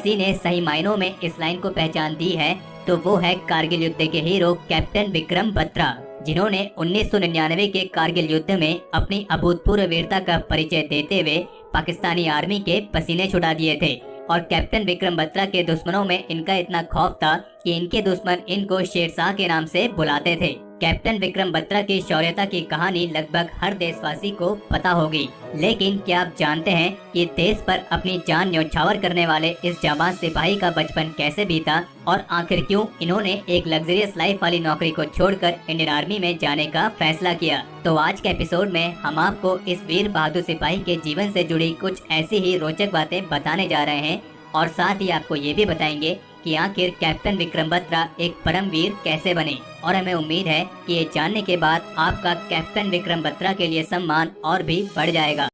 किसी ने सही मायनों में इस लाइन को पहचान दी है तो वो है कारगिल युद्ध के हीरो कैप्टन विक्रम बत्रा, जिन्होंने 1999 के कारगिल युद्ध में अपनी अभूतपूर्व वीरता का परिचय देते हुए पाकिस्तानी आर्मी के पसीने छुड़ा दिए थे। और कैप्टन विक्रम बत्रा के दुश्मनों में इनका इतना खौफ था कि इनके दुश्मन इनको शेरशाह के नाम से बुलाते थे। कैप्टन विक्रम बत्रा की शौर्यता की कहानी लगभग हर देशवासी को पता होगी, लेकिन क्या आप जानते हैं कि देश पर अपनी जान न्यौछावर करने वाले इस जाबाज सिपाही का बचपन कैसे बीता और आखिर क्यों इन्होंने एक लग्जरियस लाइफ वाली नौकरी को छोड़कर इंडियन आर्मी में जाने का फैसला किया। तो आज के एपिसोड में हम आपको इस वीर बहादुर सिपाही के जीवन से जुड़ी कुछ ऐसी ही रोचक बातें बताने जा रहे हैं और साथ ही आपको ये भी बताएंगे कि आखिर कैप्टन विक्रम बत्रा एक परमवीर कैसे बने। और हमें उम्मीद है कि ये जानने के बाद आपका कैप्टन विक्रम बत्रा के लिए सम्मान और भी बढ़ जाएगा।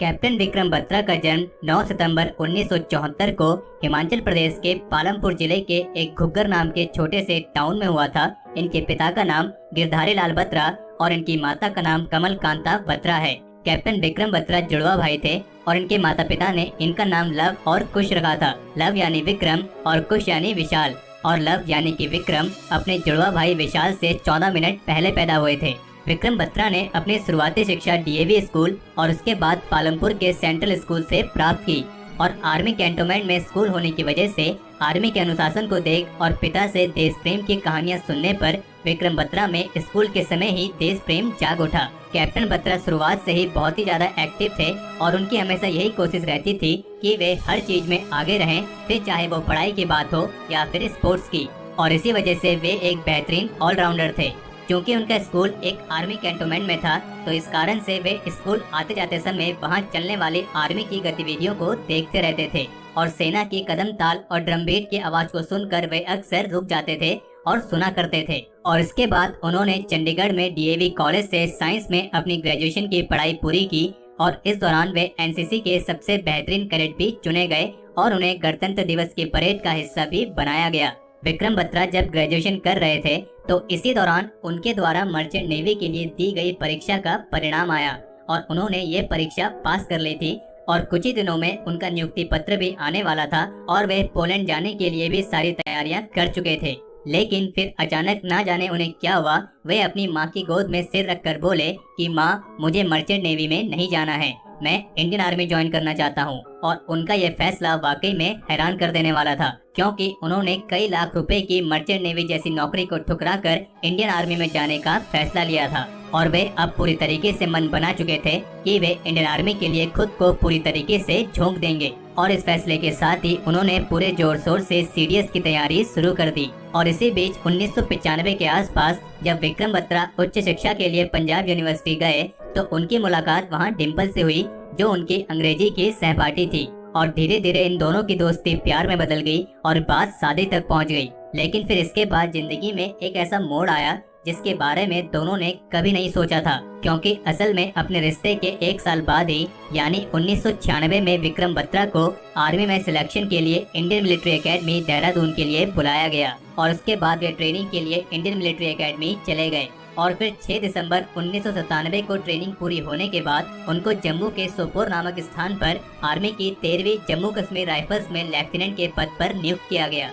कैप्टन विक्रम बत्रा का जन्म 9 सितंबर 1974 को हिमाचल प्रदेश के पालमपुर जिले के एक घुग्गर नाम के छोटे से टाउन में हुआ था। इनके पिता का नाम गिरधारी लाल बत्रा और इनकी माता का नाम कमल कांता बत्रा है। कैप्टन विक्रम बत्रा जुड़वा भाई थे और इनके माता पिता ने इनका नाम लव और कुश रखा था। लव यानी विक्रम और कुश यानी विशाल, और लव यानी कि विक्रम अपने जुड़वा भाई विशाल से 14 मिनट पहले पैदा हुए थे। विक्रम बत्रा ने अपनी शुरुआती शिक्षा डीएवी स्कूल और उसके बाद पालमपुर के सेंट्रल स्कूल से प्राप्त की और आर्मी कैंटोनमेंट में स्कूल होने की वजह से आर्मी के अनुशासन को देख और पिता से देश प्रेम की कहानियां सुनने पर विक्रम बत्रा में स्कूल के समय ही देश प्रेम जाग उठा। कैप्टन बत्रा शुरुआत से ही बहुत ही ज्यादा एक्टिव थे और उनकी हमेशा यही कोशिश रहती थी कि वे हर चीज में आगे रहें, फिर चाहे वो पढ़ाई की बात हो या फिर स्पोर्ट्स की। और इसी वजह से वे एक बेहतरीन ऑलराउंडर थे। क्योंकि उनका स्कूल एक आर्मी कैंटोनमेंट में था तो इस कारण से वे स्कूल आते जाते समय वहां चलने वाली आर्मी की गतिविधियों को देखते रहते थे और सेना की कदम ताल और ड्रम बीट की आवाज को सुनकर वे अक्सर रुक जाते थे और सुना करते थे। और इसके बाद उन्होंने चंडीगढ़ में डीएवी कॉलेज से साइंस में अपनी ग्रेजुएशन की पढ़ाई पूरी की और इस दौरान वे एनसीसी के सबसे बेहतरीन कैडेट भी चुने गए और उन्हें गणतंत्र दिवस की परेड का हिस्सा भी बनाया गया। विक्रम बत्रा जब ग्रेजुएशन कर रहे थे तो इसी दौरान उनके द्वारा मर्चेंट नेवी के लिए दी गई परीक्षा का परिणाम आया और उन्होंने ये परीक्षा पास कर ली थी और कुछ ही दिनों में उनका नियुक्ति पत्र भी आने वाला था और वे पोलैंड जाने के लिए भी सारी तैयारियां कर चुके थे। लेकिन फिर अचानक ना जाने उन्हें क्या हुआ, वे अपनी माँ की गोद में सिर रखकर बोले कि माँ, मुझे मर्चेंट नेवी में नहीं जाना है, मैं इंडियन आर्मी ज्वाइन करना चाहता हूँ। और उनका यह फैसला वाकई में हैरान कर देने वाला था, क्योंकि उन्होंने कई लाख रुपए की मर्चेंट नेवी जैसी नौकरी को ठुकराकर इंडियन आर्मी में जाने का फैसला लिया था और वे अब पूरी तरीके से मन बना चुके थे कि वे इंडियन आर्मी के लिए खुद को पूरी तरीके से झोंक देंगे। और इस फैसले के साथ ही उन्होंने पूरे जोर शोर से सीडीएस की तैयारी शुरू कर दी। और इसी बीच 1995 के आसपास जब विक्रम बत्रा उच्च शिक्षा के लिए पंजाब यूनिवर्सिटी गए तो उनकी मुलाकात वहां डिम्पल से हुई, जो उनकी अंग्रेजी की सहपाठी थी। और धीरे धीरे इन दोनों की दोस्ती प्यार में बदल गई और बात शादी तक पहुंच गई। लेकिन फिर इसके बाद जिंदगी में एक ऐसा मोड़ आया जिसके बारे में दोनों ने कभी नहीं सोचा था, क्योंकि असल में अपने रिश्ते के 1 साल बाद ही यानी 1996 में विक्रम बत्रा को आर्मी में सिलेक्शन के लिए इंडियन मिलिट्री एकेडमी देहरादून के लिए बुलाया गया और उसके बाद वे ट्रेनिंग के लिए इंडियन मिलिट्री एकेडमी चले गए। और फिर 6 दिसंबर 1997 को ट्रेनिंग पूरी होने के बाद उनको जम्मू के सोपोर नामक स्थान पर आर्मी की 13वीं जम्मू कश्मीर राइफल्स में लेफ्टिनेंट के पद पर नियुक्त किया गया।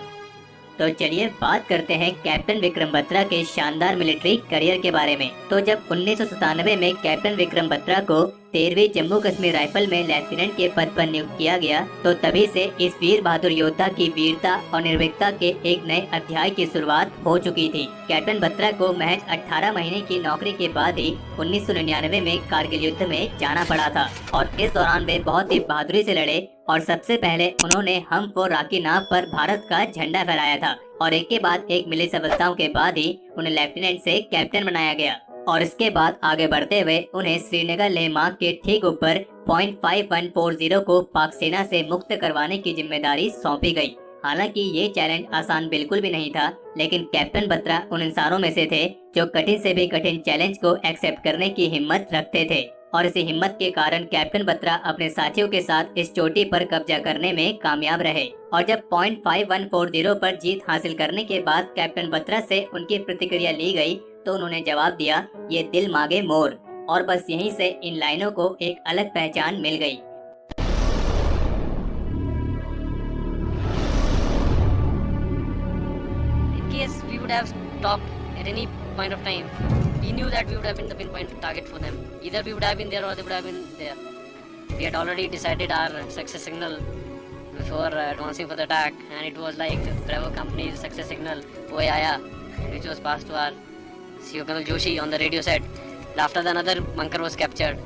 तो चलिए बात करते हैं कैप्टन विक्रम बत्रा के शानदार मिलिट्री करियर के बारे में। तो जब 1997 में कैप्टन विक्रम बत्रा को 13वीं जम्मू कश्मीर राइफल में लेफ्टिनेंट के पद पर नियुक्त किया गया तो तभी से इस वीर बहादुर योद्धा की वीरता और निर्भीकता के एक नए अध्याय की शुरुआत हो चुकी थी। कैप्टन बत्रा को महज 18 महीने की नौकरी के बाद ही 1999 में कारगिल युद्ध में जाना पड़ा था और इस दौरान वे बहुत ही बहादुरी से लड़े और सबसे पहले उन्होंने हम फॉर राकी नाव पर भारत का झंडा फहराया था और एक के बाद एक मिली सफलताओं के बाद ही उन्हें लेफ्टिनेंट से कैप्टन बनाया गया। और इसके बाद आगे बढ़ते हुए उन्हें श्रीनगर लेह मार्ग के ठीक ऊपर .5140 को पाक सेना से मुक्त करवाने की जिम्मेदारी सौंपी गई। हालांकि ये चैलेंज आसान बिल्कुल भी नहीं था, लेकिन कैप्टन बत्रा उन इंसानों में से थे जो कठिन से भी कठिन चैलेंज को एक्सेप्ट करने की हिम्मत रखते थे और इसी हिम्मत के कारण कैप्टन बत्रा अपने साथियों के साथ इस चोटी पर कब्जा करने में कामयाब रहे। और जब .5140 पर जीत हासिल करने के बाद कैप्टन बत्रा से उनकी प्रतिक्रिया ली गई तो उन्होंने जवाब दिया, ये दिल मांगे मोर। और बस यहीं से इन लाइनों को एक अलग पहचान मिल गई। would have stopped at any point of time, we knew that we would have been the pinpoint target for them. Either we would have been there or they would have been there. We had already decided our success signal before advancing for the attack, and it was like Bravo company's success signal "Oye Aaya," which was passed to our CEO Colonel Joshi on the radio set. After the another bunker was captured,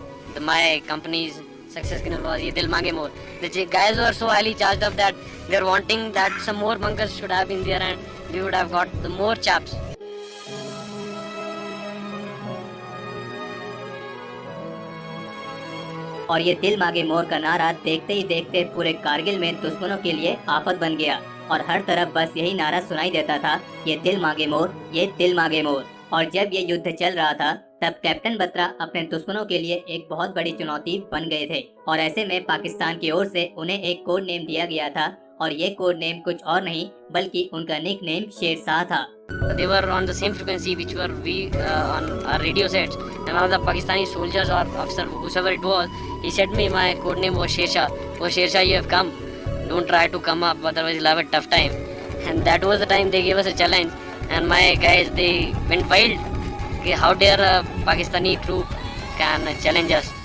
my company's success signal was "Ye Dil Mange More." The guys were so highly charged up that they were wanting that some more bunkers should have been there, and we would have got the more chaps. और ये दिल मांगे मोर का नारा देखते ही देखते पूरे कारगिल में दुश्मनों के लिए आफत बन गया और हर तरफ बस यही नारा सुनाई देता था, ये दिल मांगे मोर, ये दिल मांगे मोर। और जब ये युद्ध चल रहा था तब कैप्टन बत्रा अपने दुश्मनों के लिए एक बहुत बड़ी चुनौती बन गए थे और ऐसे में पाकिस्तान की ओर से उन्हें एक कोड नेम दिया गया था और ये कोड नेम कुछ और नहीं बल्कि उनका निक नेम शेरशाह था। They were on the same frequency which were we on our radio sets, and one of the Pakistani soldiers or officer, whoever it was, he said me my code name was Shersha. Oh Shersha, you have come. Don't try to come up, otherwise you'll have a tough time. And that was the time they gave us a challenge, and my guys they went wild. Okay, how dare a Pakistani troop can challenge us?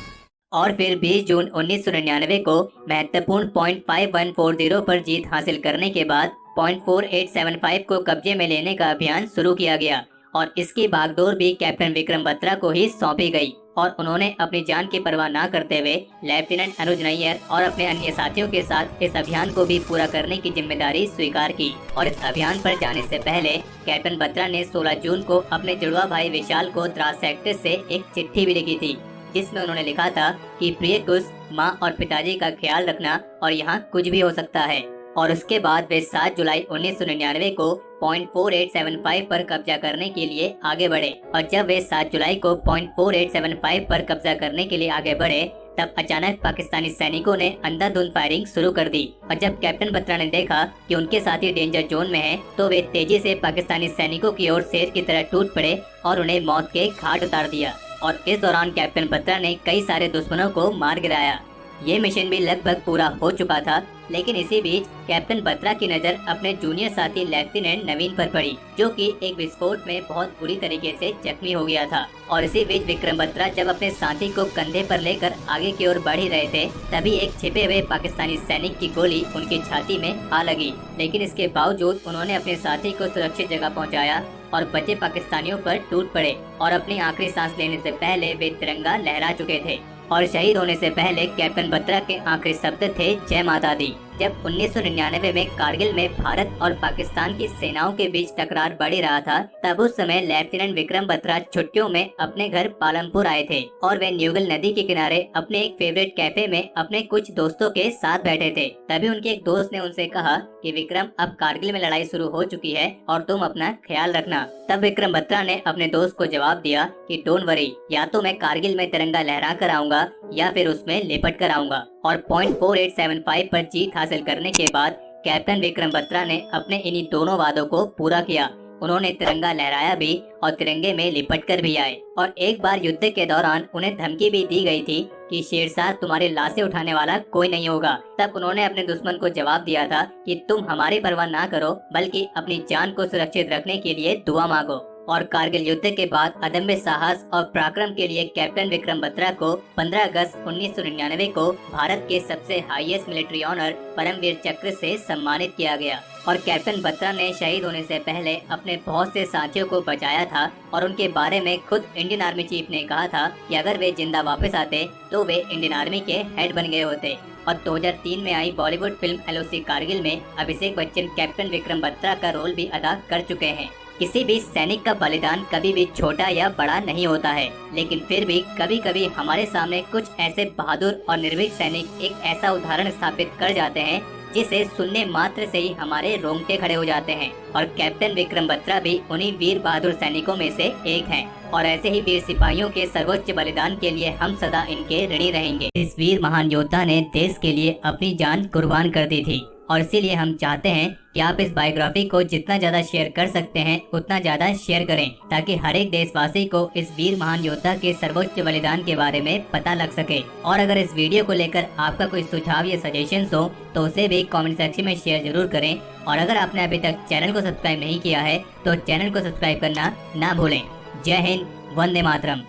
और फिर 20 जून 1999 को महत्वपूर्ण .5140 पर जीत हासिल करने के बाद .4875 को कब्जे में लेने का अभियान शुरू किया गया और इसकी बागडोर भी कैप्टन विक्रम बत्रा को ही सौंपी गई और उन्होंने अपनी जान की परवाह न करते हुए लेफ्टिनेंट अनुज नैयर और अपने अन्य साथियों के साथ इस अभियान को भी पूरा करने की जिम्मेदारी स्वीकार की। और इस अभियान पर जाने से पहले कैप्टन बत्रा ने 16 जून को अपने जुड़वा भाई विशाल को द्रास सेक्टर से एक चिट्ठी भी लिखी थी जिसमें उन्होंने लिखा था कि प्रिय कुश, माँ और पिताजी का ख्याल रखना और यहाँ कुछ भी हो सकता है। और उसके बाद वे 7 जुलाई 1999 को .4875 पर कब्जा करने के लिए आगे बढ़े और जब वे 7 जुलाई को .4875 पर कब्जा करने के लिए आगे बढ़े तब अचानक पाकिस्तानी सैनिकों ने अंधाधुंध फायरिंग शुरू कर दी और जब कैप्टन बत्रा ने देखा कि उनके साथी डेंजर जोन में हैं, तो वे तेजी से पाकिस्तानी सैनिकों की ओर शेर की तरह टूट पड़े और उन्हें मौत के घाट उतार दिया। और इस दौरान कैप्टन बत्रा ने कई सारे दुश्मनों को मार गिराया। ये मिशन भी लगभग पूरा हो चुका था, लेकिन इसी बीच कैप्टन बत्रा की नज़र अपने जूनियर साथी लेफ्टिनेंट नवीन पर पड़ी जो कि एक विस्फोट में बहुत बुरी तरीके से जख्मी हो गया था। और इसी बीच विक्रम बत्रा जब अपने साथी को कंधे पर लेकर आगे की ओर बढ़ ही रहे थे तभी एक छिपे हुए पाकिस्तानी सैनिक की गोली उनकी छाती में आ लगी, लेकिन इसके बावजूद उन्होंने अपने साथी को सुरक्षित जगह पहुँचाया और बचे पाकिस्तानियों पर टूट पड़े और अपनी आखिरी सांस लेने से पहले वे तिरंगा लहरा चुके थे। और शहीद होने से पहले कैप्टन बत्रा के आखिरी शब्द थे जय माता दी। जब 1999 में कारगिल में भारत और पाकिस्तान की सेनाओं के बीच टकरार बढ़ रहा था तब उस समय लेफ्टिनेंट विक्रम बत्रा छुट्टियों में अपने घर पालमपुर आए थे और वे न्यूगल नदी के किनारे अपने एक फेवरेट कैफे में अपने कुछ दोस्तों के साथ बैठे थे। तभी उनके एक दोस्त ने उनसे कहा कि विक्रम, अब कारगिल में लड़ाई शुरू हो चुकी है और तुम अपना ख्याल रखना। तब विक्रम बत्रा ने अपने दोस्त को जवाब दिया कि डोंट वरी, या तो मैं कारगिल में तिरंगा लहरा कर आऊंगा या फिर उसमें लिपट कर आऊंगा। और .4875 पर जीत हासिल करने के बाद कैप्टन विक्रम बत्रा ने अपने इन्हीं दोनों वादों को पूरा किया। उन्होंने तिरंगा लहराया भी और तिरंगे में लिपट कर भी आए। और एक बार युद्ध के दौरान उन्हें धमकी भी दी गई थी कि शेरशाह, तुम्हारी लाशें उठाने वाला कोई नहीं होगा। तब उन्होंने अपने दुश्मन को जवाब दिया था कि तुम हमारी परवाह ना करो बल्कि अपनी जान को सुरक्षित रखने के लिए दुआ मांगो। और कारगिल युद्ध के बाद अदम्य साहस और पराक्रम के लिए कैप्टन विक्रम बत्रा को 15 अगस्त 1999 को भारत के सबसे हाईएस्ट मिलिट्री ऑनर परमवीर चक्र से सम्मानित किया गया। और कैप्टन बत्रा ने शहीद होने से पहले अपने बहुत से साथियों को बचाया था और उनके बारे में खुद इंडियन आर्मी चीफ ने कहा था कि अगर वे जिंदा वापस आते तो वे इंडियन आर्मी के हेड बन गए होते। और 2003 में आई बॉलीवुड फिल्म एलओसी कारगिल में अभिषेक बच्चन कैप्टन विक्रम बत्रा का रोल भी अदा कर चुके हैं। किसी भी सैनिक का बलिदान कभी भी छोटा या बड़ा नहीं होता है, लेकिन फिर भी कभी कभी हमारे सामने कुछ ऐसे बहादुर और निर्भीक सैनिक एक ऐसा उदाहरण स्थापित कर जाते हैं जिसे सुनने मात्र से ही हमारे रोंगटे खड़े हो जाते हैं। और कैप्टन विक्रम बत्रा भी उन्हीं वीर बहादुर सैनिकों में से एक हैं। और ऐसे ही वीर सिपाहियों के सर्वोच्च बलिदान के लिए हम सदा इनके ऋणी रहेंगे। इस वीर महान योद्धा ने देश के लिए अपनी जान कुर्बान कर दी थी और इसीलिए हम चाहते हैं कि आप इस बायोग्राफी को जितना ज्यादा शेयर कर सकते हैं उतना ज्यादा शेयर करें, ताकि हर एक देशवासी को इस वीर महान योद्धा के सर्वोच्च बलिदान के बारे में पता लग सके। और अगर इस वीडियो को लेकर आपका कोई सुझाव या सजेशन हो तो उसे भी कमेंट सेक्शन में शेयर जरूर करें। और अगर आपने अभी तक चैनल को सब्सक्राइब नहीं किया है तो चैनल को सब्सक्राइब करना ना भूलें। जय हिंद, वंदे मातरम।